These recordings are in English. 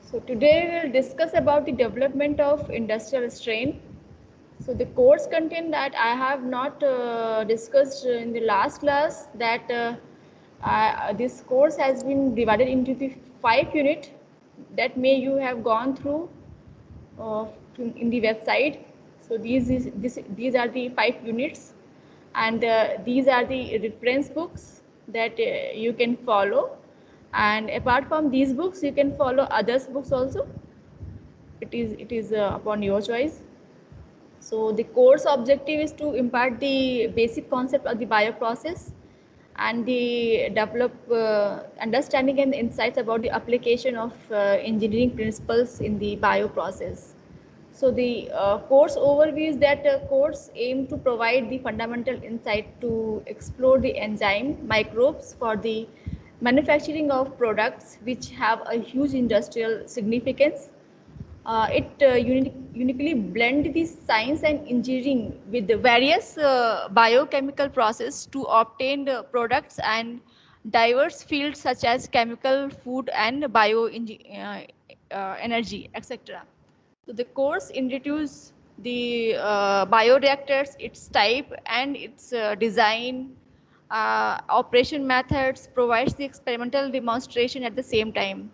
So today we'll discuss about the development of industrial strain. So the course content that I have not discussed in the last class, that this course has been divided into the 5 unit that may you have gone through uh, in the website. So these are the 5 units, and these are the reference books that you can follow. And apart from these books, you can follow others books also. It is upon your choice. So the course objective is to impart the basic concept of the bioprocess and the develop understanding and insights about the application of engineering principles in the bioprocess. So the course overview is that course aim to provide the fundamental insight to explore the enzyme microbes for the manufacturing of products which have a huge industrial significance. It uniquely blend the science and engineering with the various biochemical process to obtain the products and diverse fields such as chemical, food, and energy, etc. So the course introduces the bioreactors, its type and its design, operation methods, provides the experimental demonstration at the same time.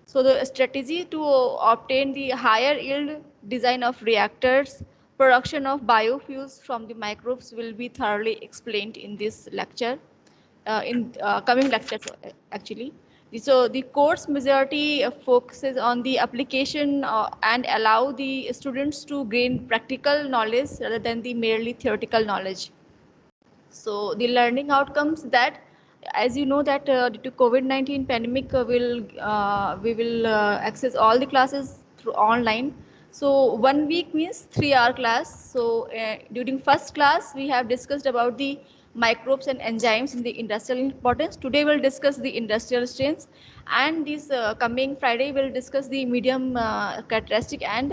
So the strategy to obtain the higher yield design of reactors, production of biofuels from the microbes will be thoroughly explained in this lecture, in coming lectures actually. So the course majority focuses on the application and allow the students to gain practical knowledge rather than the merely theoretical knowledge. So the learning outcomes that, as you know, that due to COVID-19 pandemic, we will access all the classes through online. So 1 week means 3 hour class. So during first class, we have discussed about the microbes and enzymes in the industrial importance. Today we'll discuss the industrial strains, and this coming Friday we'll discuss the medium characteristic and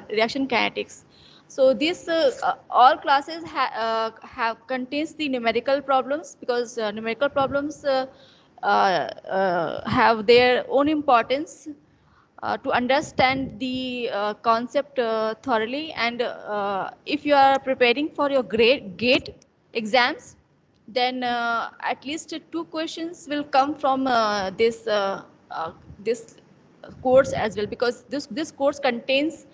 reaction kinetics. So this all classes have contains the numerical problems, because numerical problems have their own importance to understand the concept thoroughly. And if you are preparing for your grade gate exams, then at least 2 questions will come from this course as well, because this course contains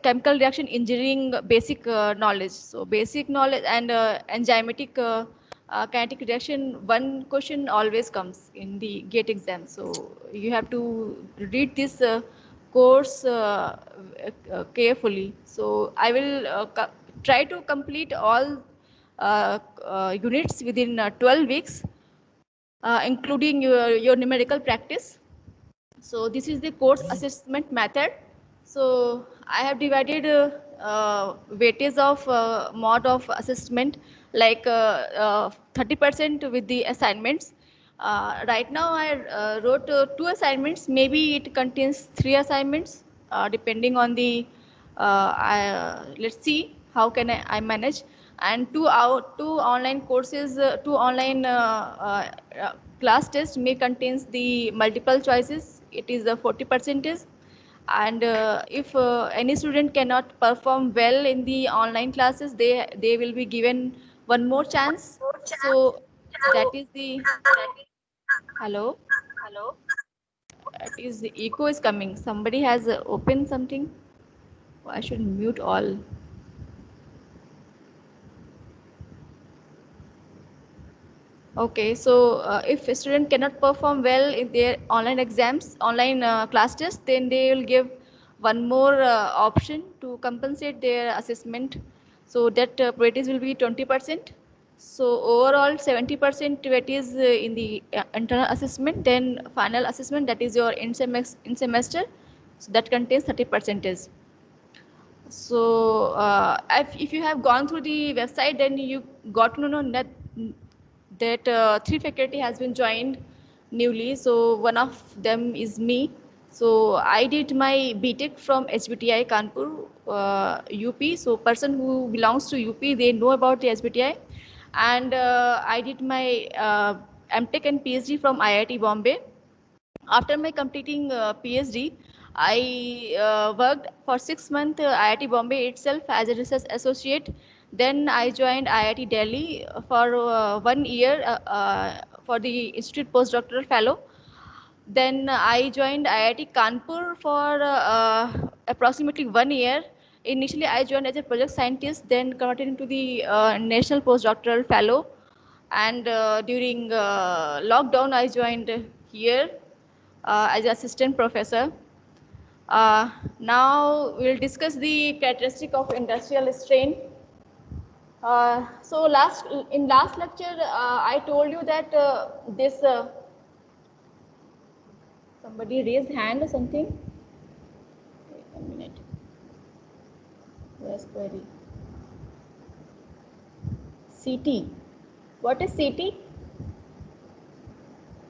chemical reaction engineering basic knowledge. So basic knowledge and enzymatic kinetic reaction, one question always comes in the gate exam. So you have to read this course carefully. So I will try to complete all units within 12 weeks, including your numerical practice. So this is the course assessment method. So I have divided weightage of mode of assessment, like 30% with the assignments. Right now I wrote 2 assignments. Maybe it contains 3 assignments, depending on the, let's see how can I manage. And two online courses, two online class tests may contains the multiple choices. It is the 40 percentage. And if any student cannot perform well in the online classes, they will be given one more chance. So that is the, hello, that is the echo is coming. Somebody has opened something. Oh, I should mute all. Okay, so if a student cannot perform well in their online exams, online class tests, then they will give one more option to compensate their assessment. So that weightage will be 20%. So overall 70% weightage in the internal assessment, then final assessment, that is your in semester. So that contains 30 percentage. So if you have gone through the website, then you got to know that 3 faculty has been joined newly. So one of them is me. So I did my BTech from HBTI Kanpur, UP. So person who belongs to UP, they know about the HBTI. And I did my MTech and PhD from IIT Bombay. After my completing PhD, I worked for 6 months IIT Bombay itself as a research associate. Then I joined IIT Delhi for 1 year for the Institute Postdoctoral Fellow. Then I joined IIT Kanpur for approximately 1 year. Initially, I joined as a project scientist, then converted into the National Postdoctoral Fellow. And during lockdown, I joined here as assistant professor. Now we'll discuss the characteristic of industrial strain. So in last lecture, I told you that this somebody raised hand or something. Wait a minute. Where's query? CT. What is CT?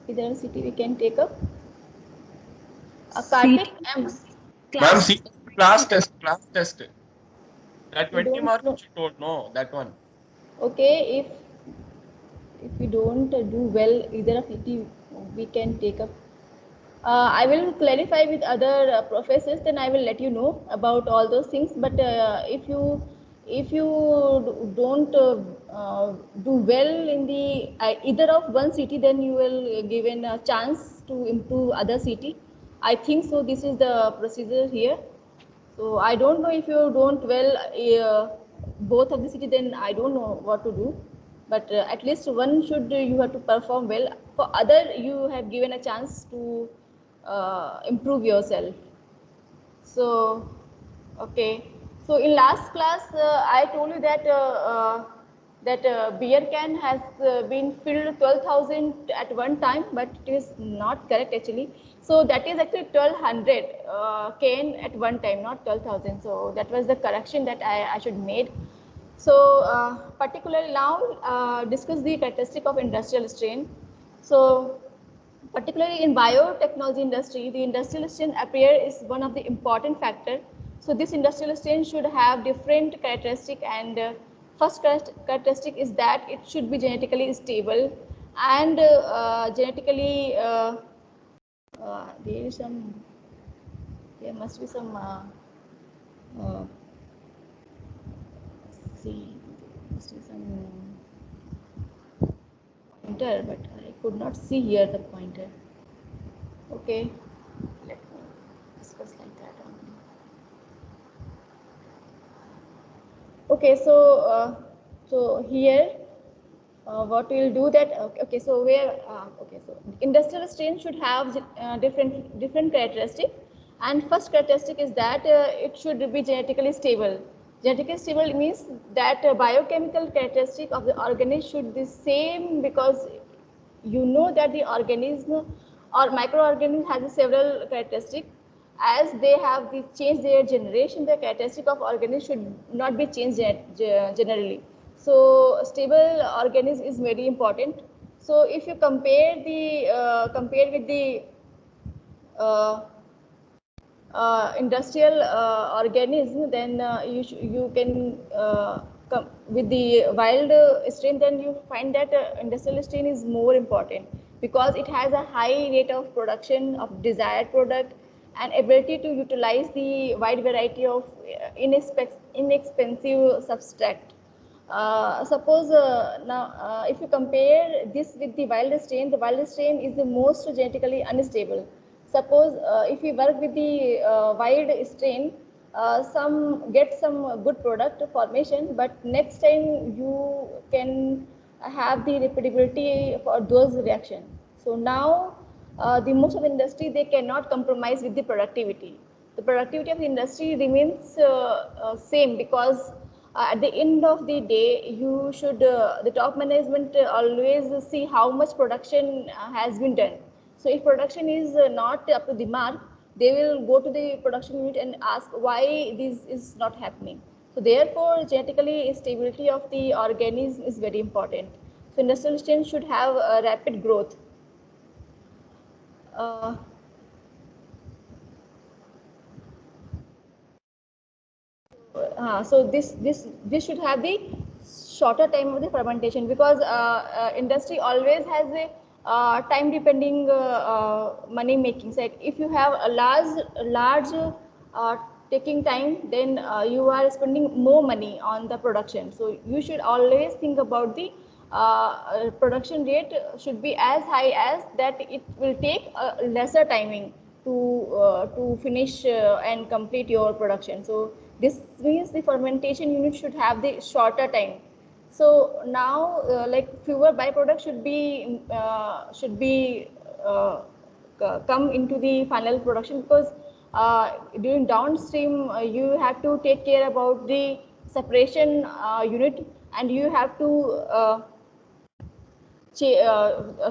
Is there a CT we can take up? Karthik, Ma'am, see class test. That we 20 don't marks know. which you told, no, that one. Okay, if we don't do well either of it, we can take up. I will clarify with other professors. Then I will let you know about all those things. But if you don't do well in the either of one city, then you will given a chance to improve other city. I think so. This is the procedure here. So I don't know if you don't well both of the city, then I don't know what to do. But at least one should you have to perform well. For other, you have given a chance to improve yourself. So, okay. So in last class, I told you that beer can has been filled 12,000 at one time, but it is not correct actually. So that is actually 1,200 can at one time, not 12,000. So that was the correction that I should made. So particularly now discuss the characteristic of industrial strain. So particularly in biotechnology industry, the industrial strain appear is one of the important factor. So this industrial strain should have different characteristic, and first characteristic is that it should be genetically stable and genetically there must be some uh, see must be some pointer, but I could not see here the pointer. Okay, let me discuss like that only. Okay, so here what we'll do that okay, so where okay, so industrial strain should have different characteristic, and first characteristic is that it should be genetically stable. Genetically stable means that biochemical characteristic of the organism should be same, because you know that the organism or microorganism has several characteristics. As they have the change their generation, the characteristic of organism should not be changed generally. So stable organism is very important. So if you compare the compare with the uh, industrial organism, then you can with the wild strain, then you find that industrial strain is more important, because it has a high rate of production of desired product and ability to utilize the wide variety of inexpensive substrate. Suppose now if you compare this with the wild strain is the most genetically unstable. Suppose if we work with the wild strain, some get some good product formation, but next time you can have the repeatability for those reaction. So now the most of the industry, they cannot compromise with the productivity. The productivity of the industry remains same, because at the end of the day, you should the top management always see how much production has been done. So if production is not up to the mark, they will go to the production unit and ask why this is not happening. So therefore, genetically stability of the organism is very important. So industrial strain should have a rapid growth. Uh, so this should have the shorter time of the fermentation, because industry always has a time depending money making. Like if you have a large taking time, then you are spending more money on the production. So you should always think about the production rate should be as high as that it will take lesser timing to finish and complete your production. So this means the fermentation unit should have the shorter time. So now, like fewer byproducts should be come into the final production, because during downstream you have to take care about the separation unit, and you have to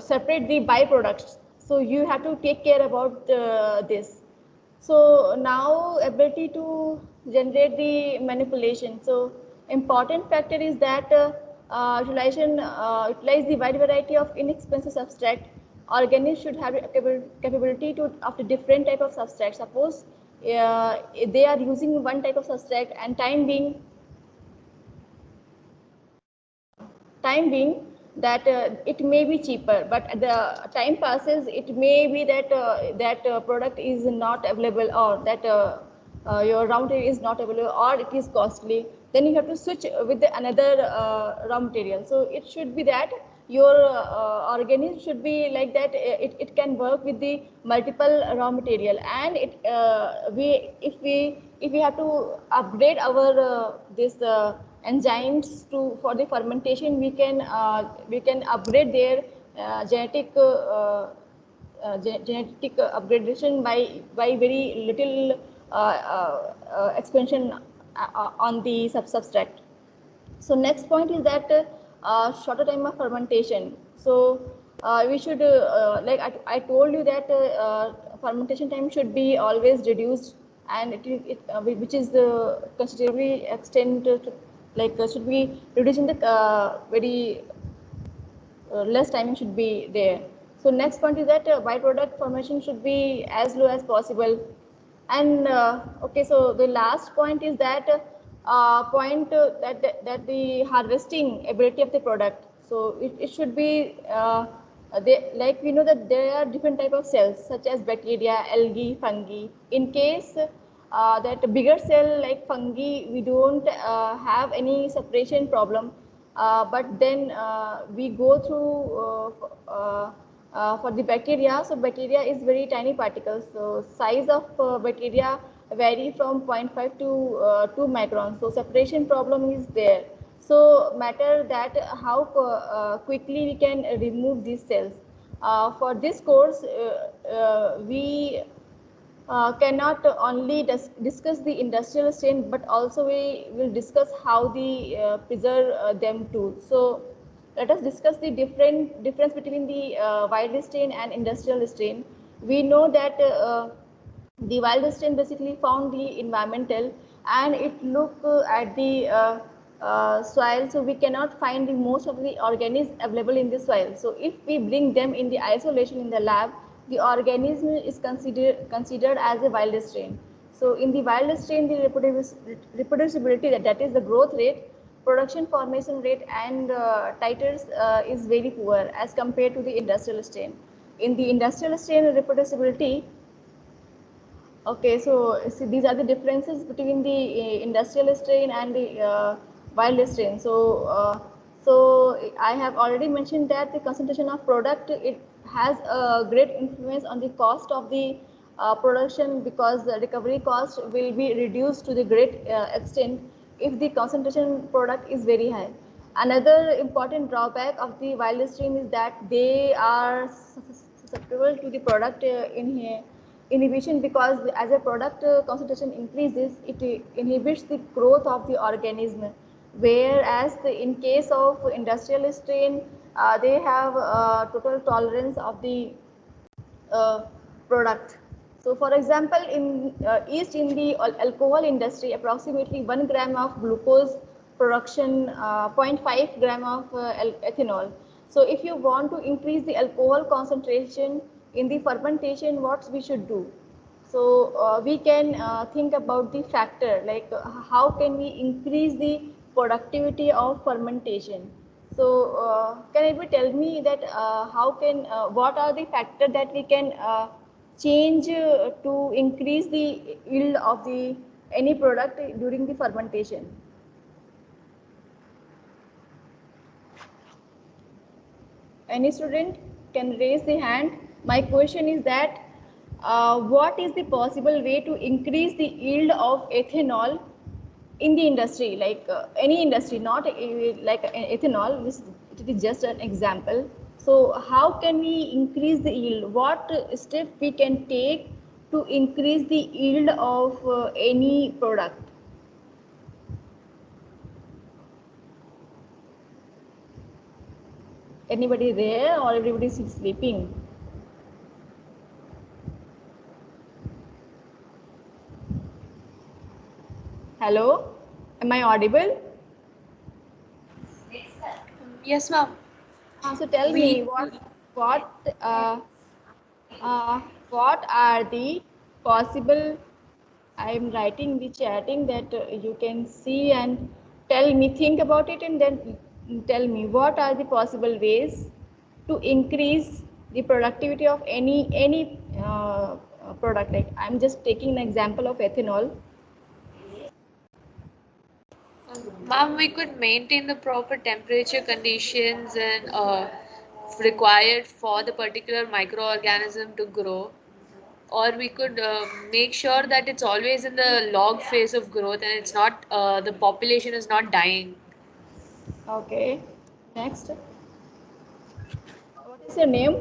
separate the byproducts. So you have to take care about this. So now ability to generate the manipulation. So important factor is that utilize the wide variety of inexpensive substrate. Organics should have capability to of the different type of substrate. Suppose they are using one type of substrate, and time being that it may be cheaper, but the time passes, it may be that that product is not available, or that your raw material is not available, or it is costly. Then you have to switch with another raw material. So it should be that your organism should be like that. It can work with the multiple raw material, and if we have to upgrade our this enzymes for the fermentation, we can upgrade their genetic upgradation by very little expansion on the substrate. So next point is that shorter time of fermentation. So we should like I told you that fermentation time should be always reduced, and which is considerably extent should be reduced in the very less timing should be there. So next point is that byproduct formation should be as low as possible. And okay, so the last point is that that the harvesting ability of the product. So it should be like we know that there are different type of cells such as bacteria, algae, fungi. In case that bigger cell like fungi, we don't have any separation problem. But then we go through for the bacteria. So bacteria is very tiny particles. So size of bacteria vary from 0.5 to 2 microns. So separation problem is there. So matter that how quickly we can remove these cells. For this course, we cannot only discuss the industrial strain, but also we will discuss how the preserve them too. So let us discuss the difference between the wild strain and industrial strain. We know that the wild strain basically found the environmental, and it look at the soil, so we cannot find the most of the organisms available in the soil. So if we bring them in the isolation in the lab, the organism is considered as a wild strain. So in the wild strain, the reproducibility, that is the growth rate, production formation rate, and titers is very poor as compared to the industrial strain. In the industrial strain, reproducibility. Okay, so see, these are the differences between the industrial strain and the wild strain. So I have already mentioned that the concentration of product, it has a great influence on the cost of the production, because the recovery cost will be reduced to the great extent if the concentration product is very high. Another important drawback of the wild strain is that they are susceptible to the product in here inhibition, because as a product concentration increases, it inhibits the growth of the organism, whereas in case of industrial strain, they have total tolerance of the product. So for example, in East, in the alcohol industry, approximately 1 gram of glucose production, 0.5 gram of ethanol. So if you want to increase the alcohol concentration in the fermentation, what we should do? So we can think about the factor, like how can we increase the productivity of fermentation. So can you tell me that what are the factors that we can change to increase the yield of the any product during the fermentation? Any student can raise the hand. My question is that what is the possible way to increase the yield of ethanol in the industry, like any industry, not like ethanol, which it is just an example. So how can we increase the yield? What step we can take to increase the yield of any product? Anybody there, or everybody is sleeping? Hello, am I audible? Yes, ma'am. So tell me what uh, what are the possible. I am writing the chatting that you can see and tell me, think about it, and then tell me what are the possible ways to increase the productivity of any product. Like I'm just taking an example of ethanol. Ma'am, we could maintain the proper temperature conditions and required for the particular microorganism to grow, or we could make sure that it's always in the log phase of growth and it's not the population is not dying. Okay, next. What is your name?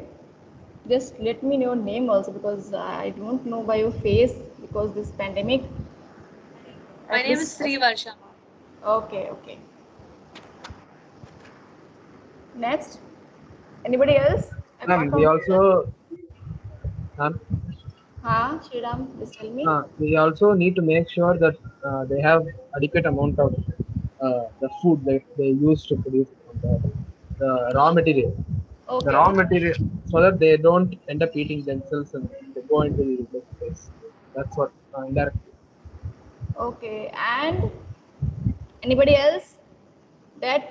Just let me know your name also, because I don't know by your face because this pandemic. My At name is least. Sri Varsha. Okay, okay. Next. Anybody else? Apart We from also ma'am, Shriram, just tell me. we also need to make sure that they have adequate amount of the food that they use to produce the raw material. The raw Okay. material, so that they don't end up eating themselves and they go into the space. That's what indirectly. Okay. And anybody else? That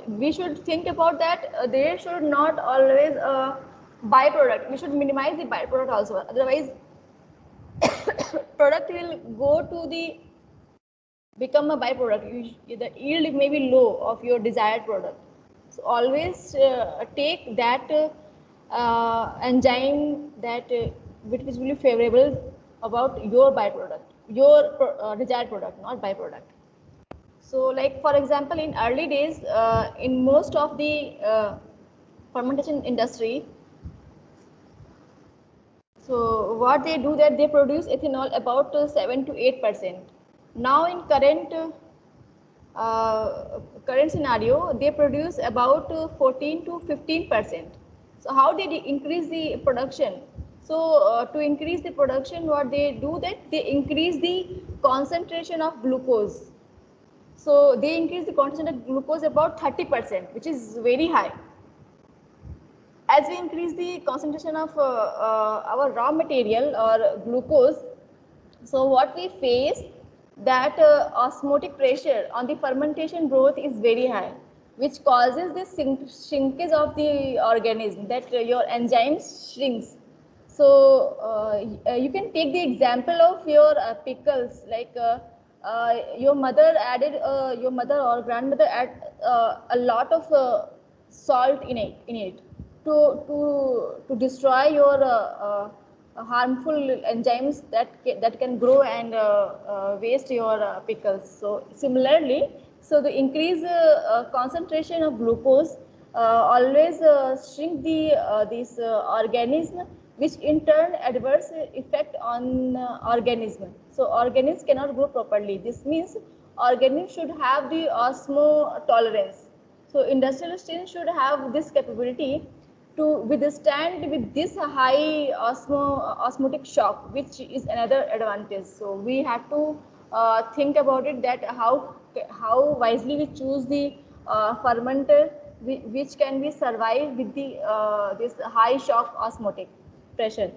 we should think about that they should not always byproduct. We should minimize the byproduct also. Otherwise, product will go to the become a byproduct. The yield may be low of your desired product. So always take that enzyme that which is really favorable about your byproduct, your desired product, not byproduct. So like for example, in early days, in most of the fermentation industry, so what they do that they produce ethanol about 7 to 8%. Now in current scenario, they produce about 14 to 15%. So how they increase the production? So to increase the production, what they do that they increase the concentration of glucose. So they increase the concentration of glucose about 30%, which is very high. As we increase the concentration of our raw material or glucose, so what we face that osmotic pressure on the fermentation growth is very high, which causes the shrinkage of the organism, that your enzymes shrinks. So you can take the example of your pickles, like your mother or grandmother add a lot of salt in it to destroy your harmful enzymes that can grow and waste your pickles. So similarly, so the increased concentration of glucose always shrink the this organism, which in turn adverse effect on organism. So organisms cannot grow properly. This means organism should have the osmo tolerance. So industrial strain should have this capability to withstand with this high osmotic shock, which is another advantage. So we have to think about it, that how wisely we choose the fermenter which can be survive with the this high shock osmotic pressure.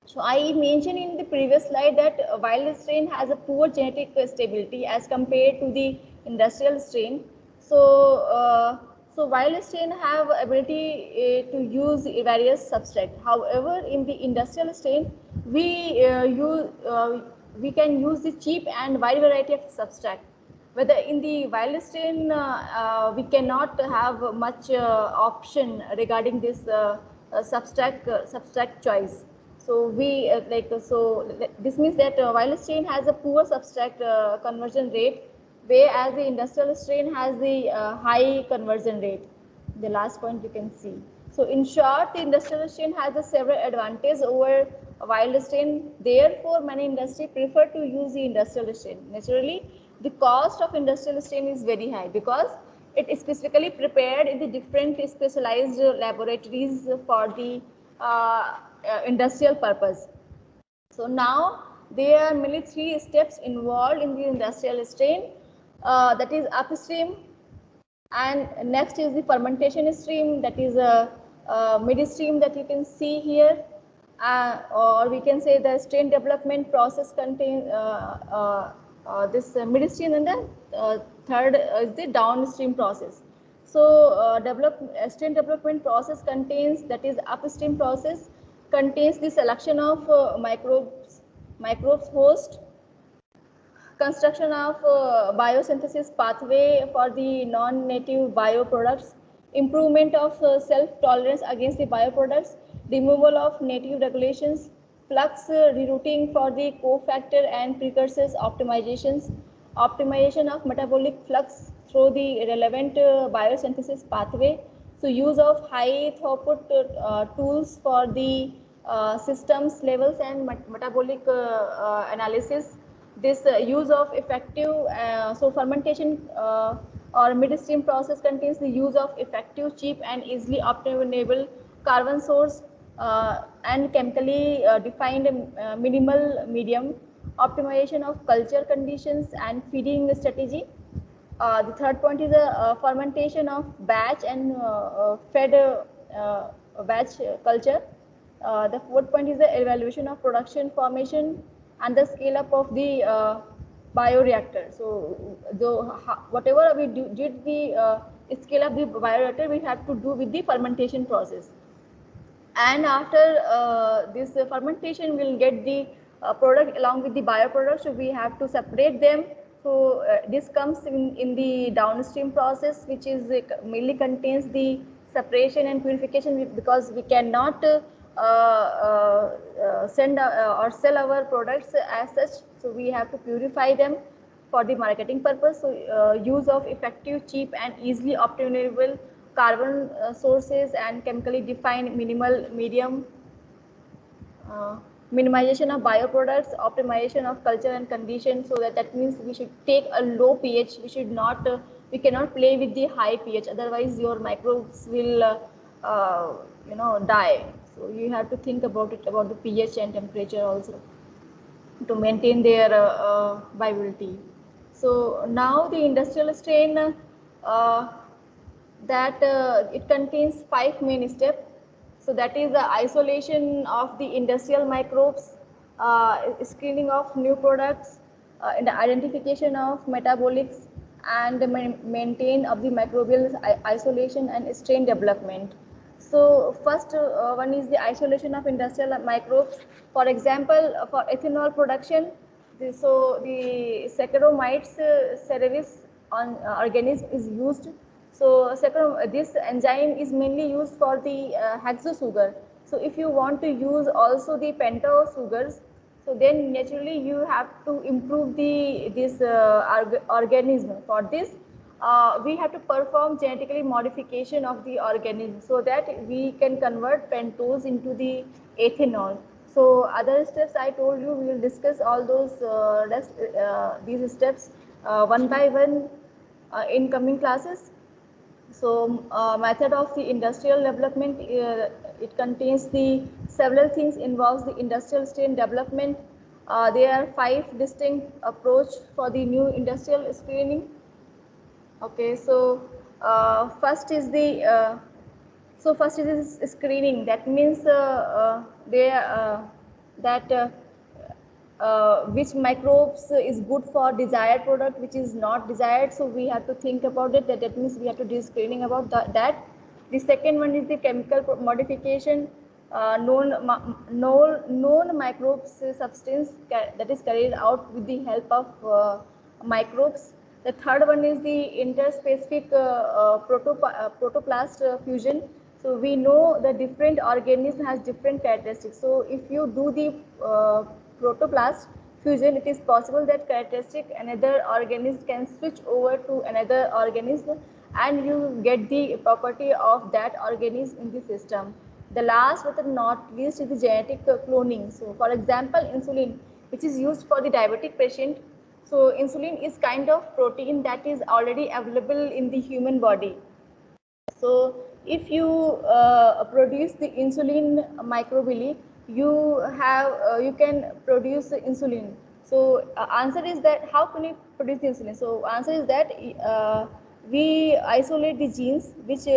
So I mentioned in the previous slide that wild strain has a poor genetic stability as compared to the industrial strain. So So wild strain have ability to use various substrate. However, in the industrial strain, we can use the cheap and wide variety of substrate. Whether in the wild strain, we cannot have much option regarding this substrate choice. So we this means that wild strain has a poor substrate conversion rate, whereas the industrial strain has the high conversion rate. The last point you can see. So in short, the industrial strain has a several advantages over wild strain. Therefore, many industry prefer to use the industrial strain. Naturally, the cost of industrial strain is very high because it is specifically prepared in the different specialized laboratories for the industrial purpose. So now there are mainly three steps involved in the industrial strain, that is upstream, and next is the fermentation stream, that is a midstream that you can see here, or we can say the strain development process contains this midstream, and then third is the downstream process. So strain development process contains, that is upstream process, contains the selection of microbes host, construction of biosynthesis pathway for the non-native bioproducts, improvement of self-tolerance against the bioproducts, removal of native regulations, flux rerouting for the cofactor and precursors optimizations, optimization of metabolic flux through the relevant biosynthesis pathway. So use of high throughput tools for the systems levels and metabolic analysis. This use of effective, so fermentation or midstream process contains the use of effective, cheap and easily obtainable carbon source and chemically defined minimal medium, optimization of culture conditions and feeding strategy. The third point is a fermentation of batch and fed batch culture. The fourth point is the evaluation of production formation and the scale up of the bioreactor. So whatever we did the scale up the bioreactor, we have to do with the fermentation process. And after this fermentation, we'll get the product along with the bioproduct. So we have to separate them. So this comes in the downstream process, which is mainly contains the separation and purification, because we cannot send or sell our products as such. So we have to purify them for the marketing purpose. So use of effective, cheap and easily obtainable carbon sources and chemically defined minimal medium, minimization of bioproducts, optimization of culture and condition. So that means we should take a low pH. We should not we cannot play with the high pH, otherwise your microbes will die. So you have to think about it, about the pH and temperature also, to maintain their viability. So now the industrial strain, that it contains 5 main steps. So that is the isolation of the industrial microbes, screening of new products, and the identification of metabolics, and the maintain of the microbial isolation and strain development. So first one is the isolation of industrial microbes. For example, for ethanol production, so the Saccharomyces cerevisiae organism is used. So this enzyme is mainly used for the hexose sugar. So if you want to use also the pentose sugars, so then naturally you have to improve this organism. For this, we have to perform genetically modification of the organism, so that we can convert pentose into the ethanol. So other steps I told you, we will discuss all those these steps one by one in coming classes. So method of the industrial development, it contains the several things, involves the industrial strain development. There are 5 distinct approach for the new industrial screening. Okay, so first is the first is screening. That means which microbes is good for desired product, which is not desired. So we have to think about it. That means we have to do screening about that. The second one is the chemical modification. Known microbes substance that is carried out with the help of microbes. The third one is the interspecific protoplast fusion. So we know the different organism has different characteristics. So if you do the protoplast fusion, it is possible that characteristic another organism can switch over to another organism, and you get the property of that organism in the system. The last but not least is the genetic cloning. So for example, insulin, which is used for the diabetic patient. So insulin is kind of protein that is already available in the human body. So if you produce the insulin microbilly, you can produce insulin. So answer is that how can you produce the insulin? So answer is that we isolate the genes which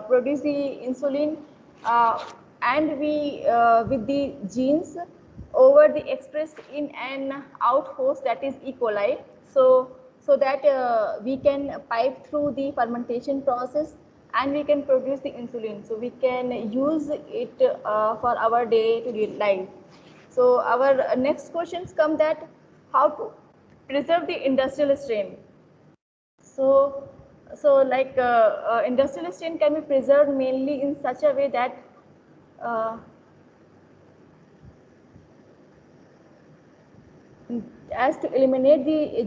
produce the insulin, and we with the genes over the expressed in an out host, that is E. coli. So that we can pipe through the fermentation process and we can produce the insulin. So we can use it for our day-to-day life. So our next questions come that how to preserve the industrial strain. So like industrial strain can be preserved mainly in such a way that as to eliminate the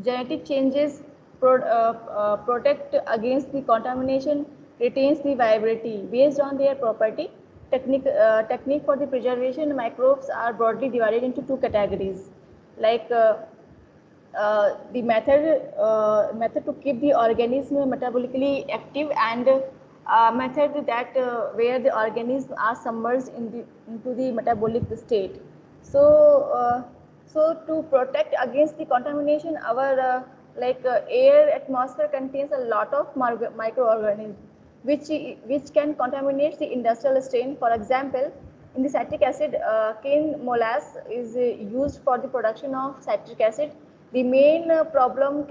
genetic changes, protect against the contamination, retains the viability. Based on their property, technique for the preservation, microbes are broadly divided into two categories. Like the method to keep the organism metabolically active, and method that where the organisms are submerged into the metabolic state. So to protect against the contamination, our air atmosphere contains a lot of microorganisms which can contaminate the industrial strain. For example, in the citric acid, cane molasses is used for the production of citric acid. The main problem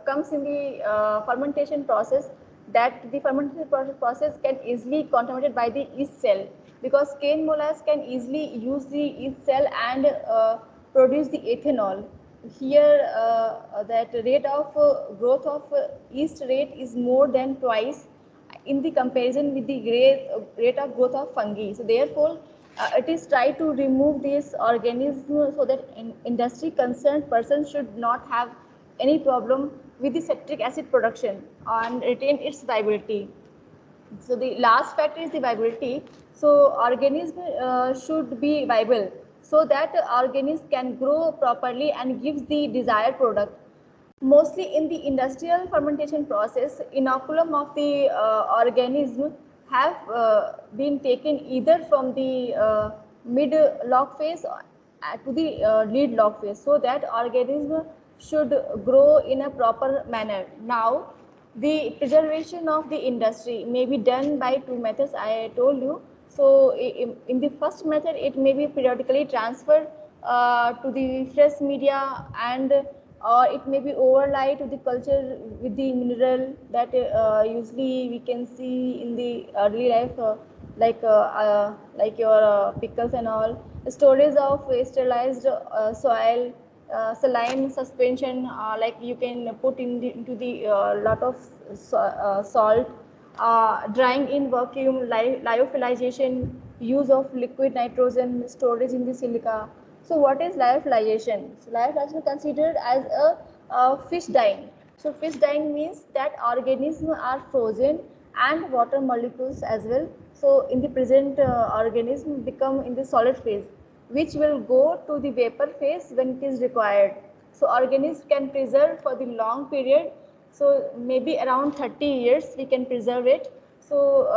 comes in the fermentation process, that the fermentation process can easily contaminated by the yeast cell, because cane molasses can easily use the yeast cell and produce the ethanol. Here that rate of growth of yeast rate is more than twice in the comparison with the rate of growth of fungi. So therefore, it is try to remove this organism so that industry concerned person should not have any problem with the citric acid production and retain its viability. So the last factor is the viability. So organism should be viable so that organism can grow properly and gives the desired product. Mostly in the industrial fermentation process, inoculum of the organism have been taken either from the mid log phase to the lead log phase, so that organism should grow in a proper manner. Now, the preservation of the industry may be done by two methods I told you. So in the first method, it may be periodically transferred to the fresh media, and or it may be overlay to the culture with the mineral that usually we can see in the early life, like your pickles and all. Storage of sterilized soil, saline suspension, like you can put into the lot of salt, drying in vacuum, lyophilization, use of liquid nitrogen, storage in the silica. So what is lyophilization? So lyophilization is considered as a fish dyeing. So fish dyeing means that organisms are frozen and water molecules as well. So in the present, organism become in the solid phase, which will go to the vapor phase when it is required. So organisms can preserve for the long period. So maybe around 30 years we can preserve it. So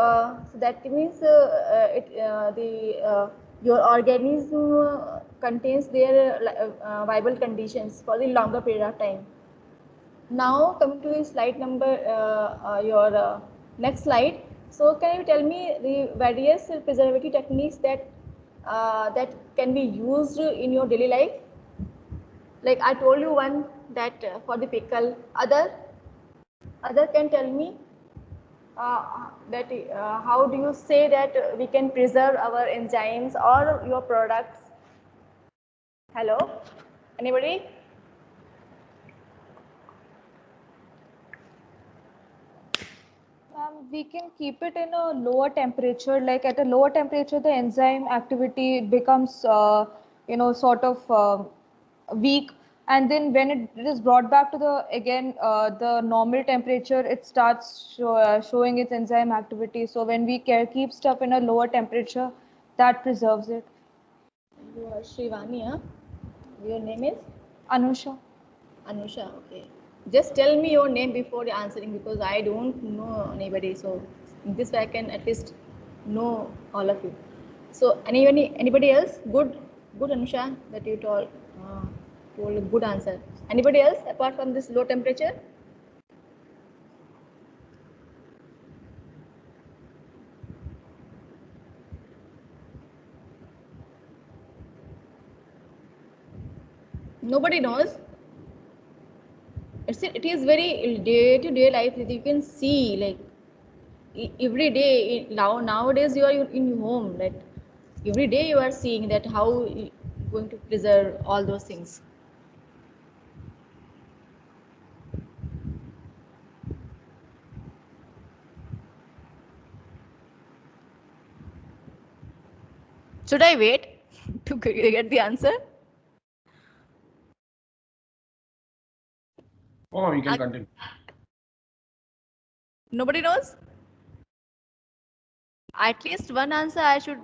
that means your organism contains their viable conditions for the longer period of time. Now coming to the slide number, your next slide. So can you tell me the various preservative techniques that that can be used in your daily life? Like I told you one that for the pickle. Other can tell me that how do you say that we can preserve our enzymes or your products? Hello, anybody? We can keep it in a lower temperature. Like at a lower temperature, the enzyme activity becomes, sort of weak. And then when it is brought back to the normal temperature, it starts showing its enzyme activity. So when we keep stuff in a lower temperature, that preserves it. You are Shivani, huh? Your name is? Anusha. Anusha, okay. Just tell me your name before answering because I don't know anybody. So in this way I can at least know all of you. So anybody else? Good Anusha that you told a good answer. Anybody else apart from this low temperature? Nobody knows. It is very day to day life that you can see like every day. Nowadays you are in home, like every day you are seeing that how you going to preserve all those things. Should I wait to get the answer? Oh, you can continue. Nobody knows? At least one answer I should.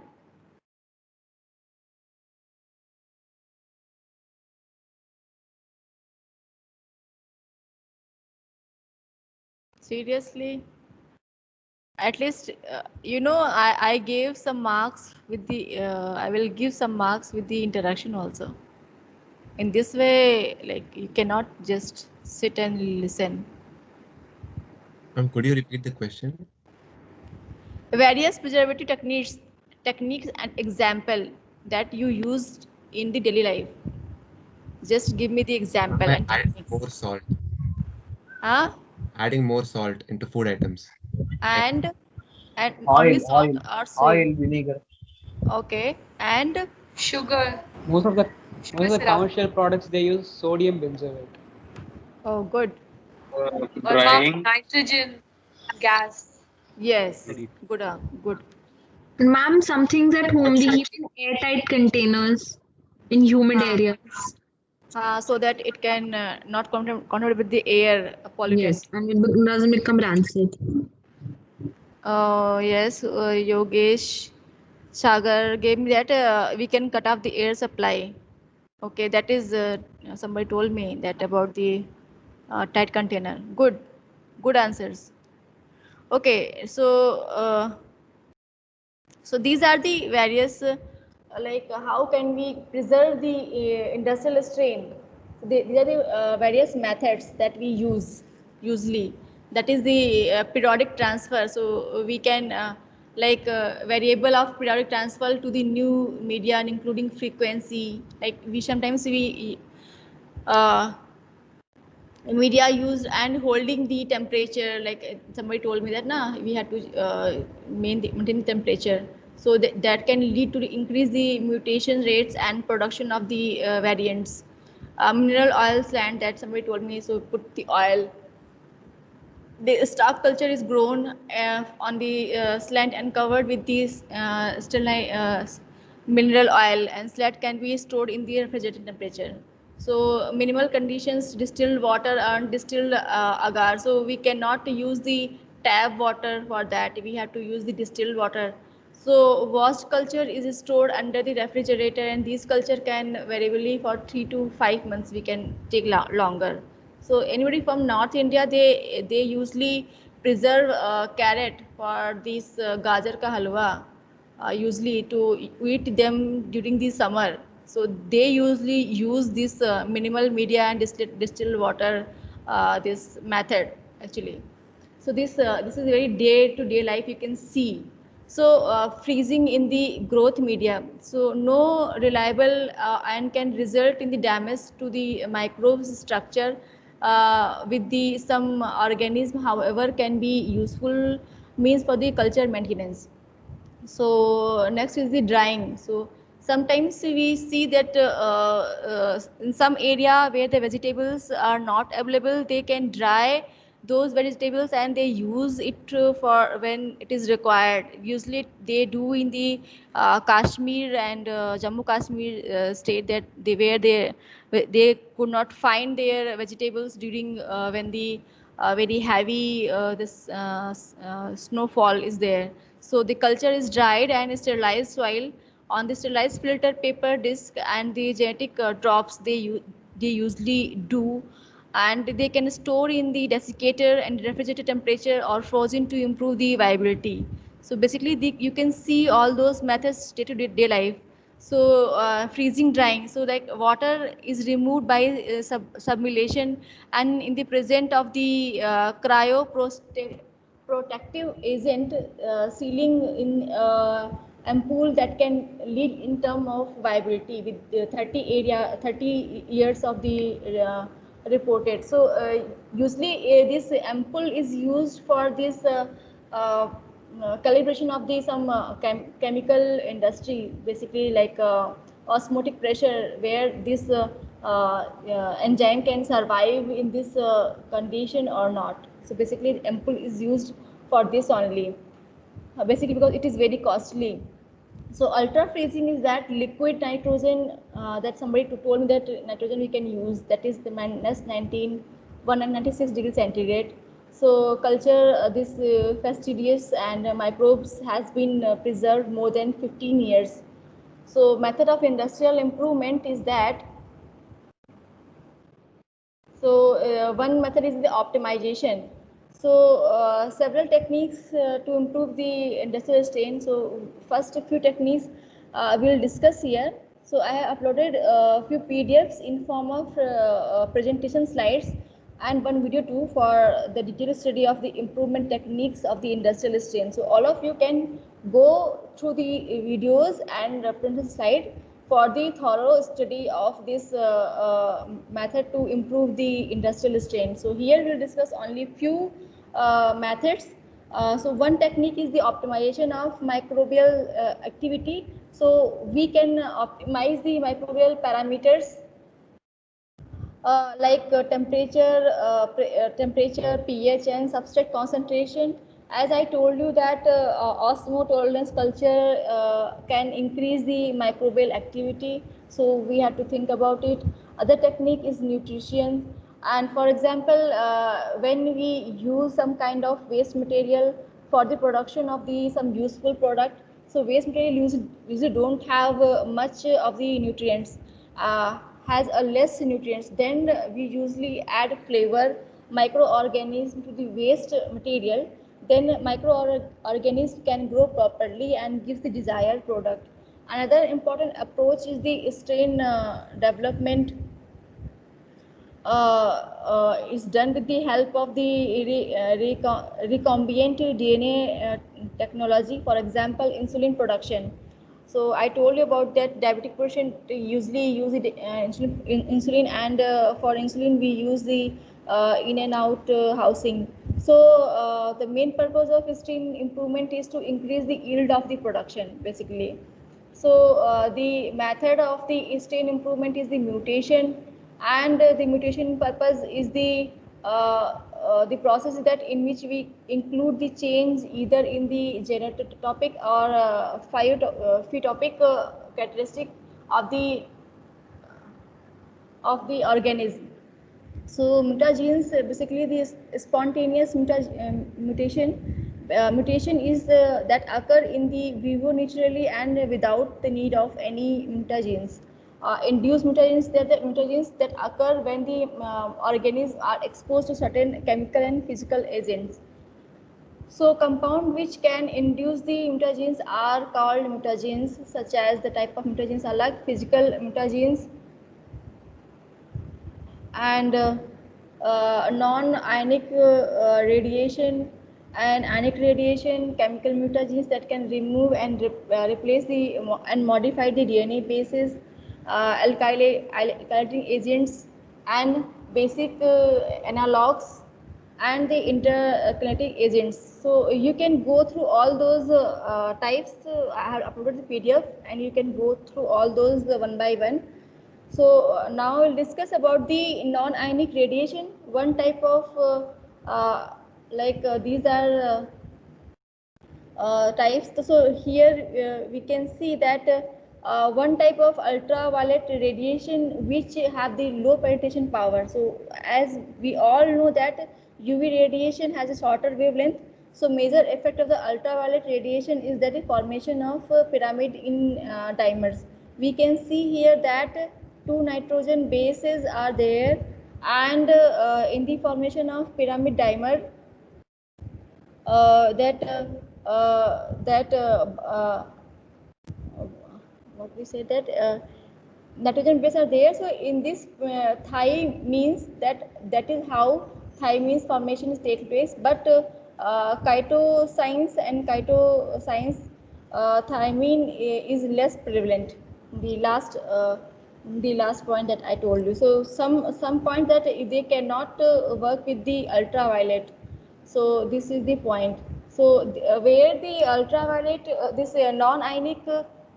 Seriously? At least, I gave some marks with the, I will give some marks with the interaction also. In this way, like you cannot just sit and listen. Could you repeat the question? Various preservative techniques and example that you used in the daily life. Just give me the example By and adding techniques. more salt. Huh? Adding more salt into food items. Like And Oil, only salt oil, or sweet. oil, vinegar. Okay. And Sugar, Most of the sugar syrup, commercial products they use sodium benzoate. oh, good. or ma'am, Drying. nitrogen gas. Yes. Good. Good. Ma'am, some things at home they keep in airtight containers in humid areas. So that it can not contaminate with the air pollutant. Yes, and it doesn't become rancid. Yes, Yogesh Sagar gave me that we can cut off the air supply. Okay, that is somebody told me that about the tight container. Good answers. Okay, so these are the various how can we preserve the industrial strain. These are the various methods that we use usually. That is the periodic transfer. So we can variable of periodic transfer to the new media and including frequency. Like we sometimes we media used and holding the temperature, like somebody told me that we had to maintain the temperature, so that can lead to increase the mutation rates and production of the variants. Mineral oil slant that somebody told me, so put the oil. The staff culture is grown on the slant and covered with these mineral oil, and slat can be stored in the refrigerated temperature. So minimal conditions, distilled water and distilled agar. So we cannot use the tap water for that. We have to use the distilled water. So washed culture is stored under the refrigerator, and these culture can variably for 3 to 5 months. We can take longer. So anybody from North India, they usually preserve carrot for this gajar ka halwa, usually to eat them during the summer. So they usually use this minimal media and distilled water, this method actually. So this is very day to day life you can see. So freezing in the growth media, so no reliable and can result in the damage to the microbes structure with the some organism, however can be useful means for the culture maintenance. So next is the drying. So sometimes we see that in some area where the vegetables are not available, they can dry those vegetables and they use it for when it is required. Usually they do in the Kashmir and Jammu Kashmir state, that they where they could not find their vegetables during when the very heavy this snowfall is there. So the culture is dried and sterilized soil on the sterilized filter paper disc, and the genetic drops they usually do, and they can store in the desiccator and refrigerator temperature or frozen to improve the viability. So basically you can see all those methods day to day life. So freezing drying, so like water is removed by sublimation, and in the presence of the protective agent sealing in ampoule that can lead in term of viability with 30 years of the reported. So usually this ampoule is used for this uh, calibration of the some chemical industry, basically like osmotic pressure, where this enzyme can survive in this condition or not. So basically the ampoule is used for this only, basically because it is very costly. So ultra freezing is that liquid nitrogen, that somebody told me that nitrogen we can use, that is the minus 196 degrees centigrade. So culture this fastidious and microbes has been preserved more than 15 years. So method of industrial improvement is that, so one method is the optimization. So several techniques to improve the industrial strain. So first a few techniques we'll discuss here. So I have uploaded a few PDFs in form of presentation slides and one video too for the detailed study of the improvement techniques of the industrial strain. So all of you can go through the videos and reference slide for the thorough study of this method to improve the industrial strain. So here we'll discuss only few methods. So one technique is the optimization of microbial activity. So we can optimize the microbial parameters like temperature, pH, and substrate concentration. As I told you that osmotolerance culture can increase the microbial activity, so we have to think about it. Other technique is nutrition, and for example, when we use some kind of waste material for the production of the some useful product, so waste material usually don't have much of the nutrients. Has a less nutrients, then we usually add flavor microorganism to the waste material, then microorganisms can grow properly and gives the desired product. Another important approach is the strain development is done with the help of the recombinant DNA technology, for example, insulin production. So I told you about that diabetic patient usually use it, insulin, and for insulin we use the in and out housing. So the main purpose of strain improvement is to increase the yield of the production, basically. So the method of the strain improvement is the mutation, and the mutation purpose is the process that in which we include the change either in the genotopic or phenotopic characteristic of the organism. So mutagens, basically this spontaneous mutation. Mutation is that occur in the vivo naturally and without the need of any mutagens. Induced mutagens, that the mutagens that occur when the organisms are exposed to certain chemical and physical agents. So compound which can induce the mutagens are called mutagens, such as the type of mutagens are like physical mutagens and non-ionic radiation and anionic radiation, chemical mutagens that can remove and replace the and modify the DNA bases, alkylating agents, and basic analogs, and the interkinetic agents. So you can go through all those types. I have uploaded the PDF, and you can go through all those one by one. So now we'll discuss about the non-ionic radiation. One type of these are types. So here we can see that one type of ultraviolet radiation which have the low penetration power. So as we all know that UV radiation has a shorter wavelength. So major effect of the ultraviolet radiation is that the formation of pyramid in dimers. We can see here that two nitrogen bases are there, and in the formation of pyramid dimer, that what we say that nitrogen base are there. So in this thymines, that is how thymines formation is take place. But chitosines and chitosines, thymine is less prevalent. The last point that I told you. So some point that they cannot work with the ultraviolet. So this is the point. So where the ultraviolet, this non-ionic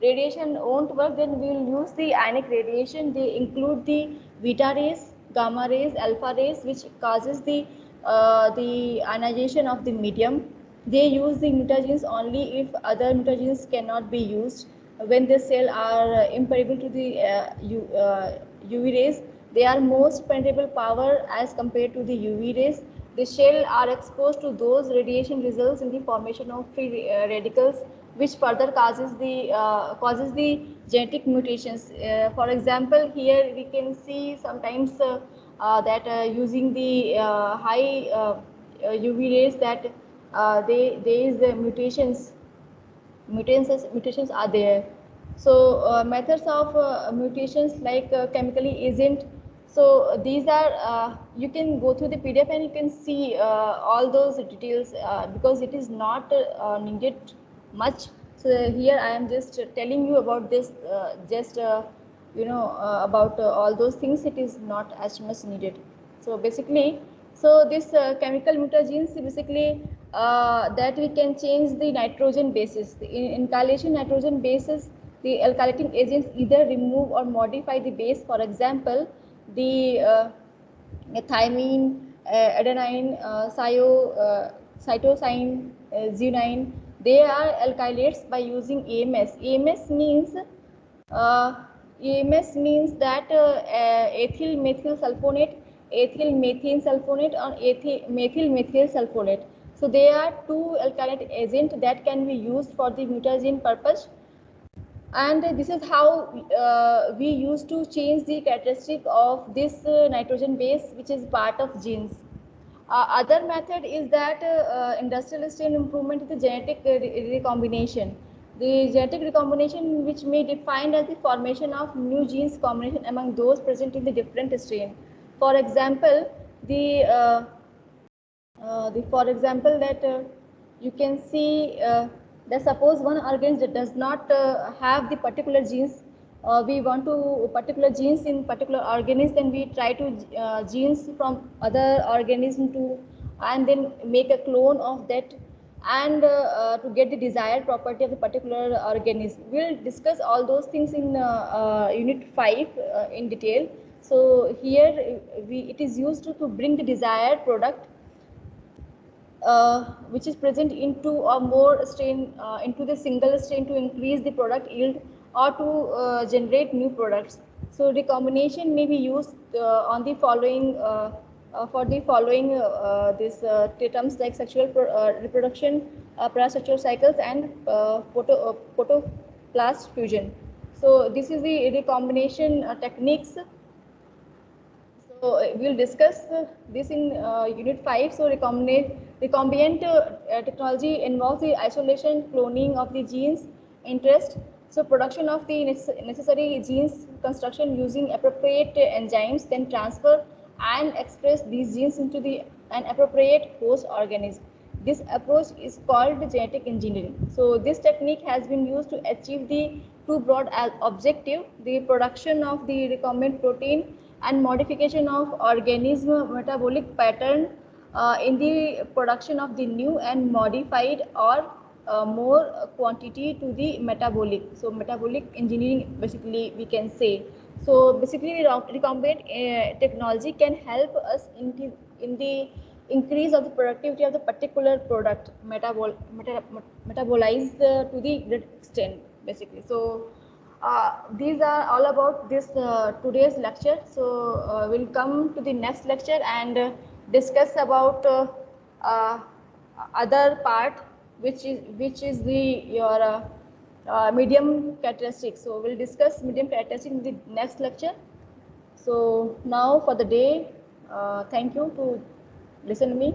radiation won't work, then we will use the ionic radiation. They include the beta rays, gamma rays, alpha rays, which causes the ionization of the medium. They use the mutagens only if other mutagens cannot be used. When the cell are impermeable to the UV rays, they are most penetrable power as compared to the UV rays. The shell are exposed to those radiation results in the formation of free radicals, which further causes the genetic mutations. For example, here we can see sometimes that using the high UV rays, that there is the mutations are there. So methods of mutations like chemically agent. So these are you can go through the PDF and you can see all those details because it is not needed much. So here I am just telling you about this, just about all those things. It is not as much needed. So basically, so this chemical mutagens basically that we can change the nitrogen bases. In alkylation nitrogen bases, the alkylating agents either remove or modify the base. For example, the thymine, adenine, cytosine, zeonine, they are alkylates by using AMS. Uh, AMS means that ethyl methyl sulfonate, ethyl methane sulfonate, or methyl methyl sulfonate. So they are two alkylate agents that can be used for the mutagen purpose. And this is how we used to change the characteristic of this nitrogen base, which is part of genes. Other method is that industrial strain improvement is the genetic recombination. The genetic recombination, which may be defined as the formation of new genes combination among those present in the different strain. For example, for example that you can see that suppose one organism does not have the particular genes, we want to particular genes in particular organism, then we try to genes from other organism to, and then make a clone of that, and to get the desired property of the particular organism. We'll discuss all those things in unit 5 in detail. So here it is used to bring the desired product which is present in two or more strain into the single strain to increase the product yield or to generate new products. So recombination may be used on the following for the following this terms like sexual reproduction, parasexual cycles, and protoplast fusion. So this is the recombination techniques. So we'll discuss this in unit 5. So recombinant technology involves the isolation, cloning of the genes interest. So production of the necessary genes construction using appropriate enzymes, then transfer and express these genes into an appropriate host organism. This approach is called genetic engineering. So this technique has been used to achieve the two broad objective: the production of the recombinant protein and modification of organism metabolic pattern in the production of the new and modified or more quantity to the metabolic. So metabolic engineering, basically we can say. So basically recombinant technology can help us in the increase of the productivity of the particular product metabolized to the great extent, basically. So these are all about this today's lecture. So we'll come to the next lecture and discuss about other part, which is the your medium characteristics. So we'll discuss medium characteristics in the next lecture. So now for the day, thank you to listen to me.